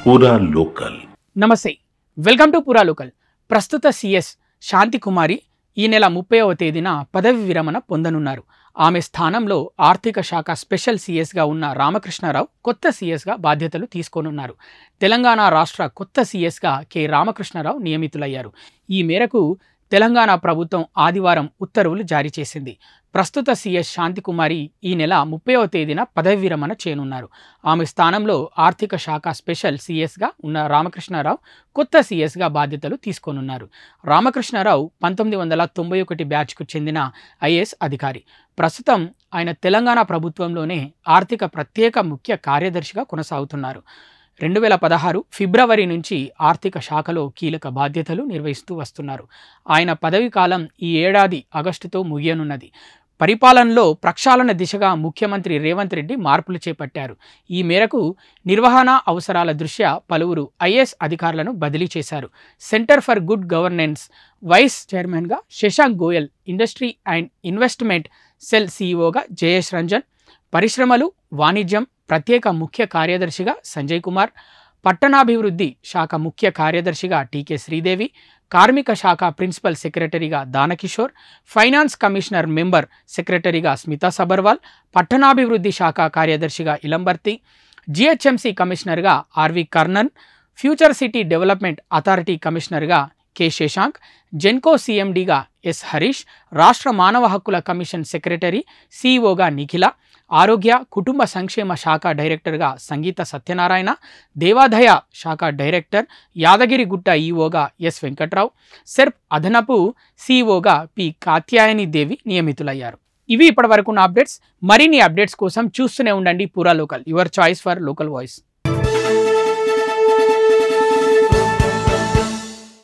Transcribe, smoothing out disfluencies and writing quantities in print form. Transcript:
పూరా లోకల్. నమస్తే, welcome to పూరా లోకల్. ప్రస్తుత సిఎస్ శాంతి కుమారి ఈ నెల 30వ తేదీన పదవి విరమణ పొందనున్నారు. ఆమె స్థానంలో ఆర్థిక శాఖ స్పెషల్ సిఎస్గా ఉన్న రామకృష్ణారావు కొత్త సిఎస్గా బాధ్యతలు తీసుకోనున్నారు. తెలంగాణ రాష్ట్ర కొత్త సిఎస్గా కె రామకృష్ణారావు నియమితులయ్యారు. ఈ మేరకు తెలంగాణ ప్రభుత్వం ఆదివారం ఉత్తర్వులు జారీ చేసింది. ప్రస్తుత సిఎస్ శాంతికుమారి ఈ నెల 30వ తేదీన పదవి విరమణ చేయనున్నారు. ఆమె స్థానంలో ఆర్థిక శాఖ స్పెషల్ సిఎస్గా ఉన్న రామకృష్ణారావు కొత్త సిఎస్గా బాధ్యతలు తీసుకోనున్నారు. రామకృష్ణారావు 1991 బ్యాచ్కు చెందిన ఐఏఎస్ అధికారి. ప్రస్తుతం ఆయన తెలంగాణ ప్రభుత్వంలోనే ఆర్థిక ప్రత్యేక ముఖ్య కార్యదర్శిగా కొనసాగుతున్నారు. 2016 ఫిబ్రవరి నుంచి ఆర్థిక శాఖలో కీలక బాధ్యతలు నిర్వహిస్తూ వస్తున్నారు. ఆయన పదవీ కాలం ఈ ఏడాది ఆగస్టుతో ముగియనున్నది. పరిపాలనలో ప్రక్షాళన దిశగా ముఖ్యమంత్రి రేవంత్ రెడ్డి మార్పులు చేపట్టారు. ఈ మేరకు నిర్వహణ అవసరాల దృష్ట్యా పలువురు ఐఏఎస్ అధికారులను బదిలీ చేశారు. Centre for good governance vice చైర్మన్గా Shashank Goyal, industry and investment cell సీఈఓగా జయేష్ రంజన్, పరిశ్రమలు వాణిజ్యం ప్రత్యేక ముఖ్య కార్యదర్శిగా సంజయ్ కుమార్, పట్టణాభివృద్ధి శాఖ ముఖ్య కార్యదర్శిగా టీకే శ్రీదేవి, కార్మిక శాఖ ప్రిన్సిపల్ సెక్రటరీగా దానకిషోర్, ఫైనాన్స్ కమిషనర్ మెంబర్ సెక్రటరీగా స్మితా సబర్వాల్, పట్టణాభివృద్ధి శాఖ కార్యదర్శిగా ఇలంబర్తి, జిహెచ్ఎంసీ కమిషనర్గా RV Karnan, future city development authority కమిషనర్గా కె శశాంక్, జెన్కో సిఎండిగా ఎస్ హరీష్, రాష్ట్ర మానవ హక్కుల కమిషన్ సెక్రటరీ సిఇఓగా నిఖిల, ఆరోగ్య కుటుంబ సంక్షేమ శాఖ డైరెక్టర్గా సంగీత సత్యనారాయణ, దేవాదాయ శాఖ డైరెక్టర్ యాదగిరిగుట్ట ఈఓగా ఎస్ వెంకట్రావు, సెర్ప్ అదనపు సిఇఓగా పి కాత్యాయని దేవి నియమితులయ్యారు. ఇవి ఇప్పటివరకు ఉన్న అప్డేట్స్. మరిన్ని అప్డేట్స్ కోసం చూస్తూనే ఉండండి పూరా local, your choice for local voice.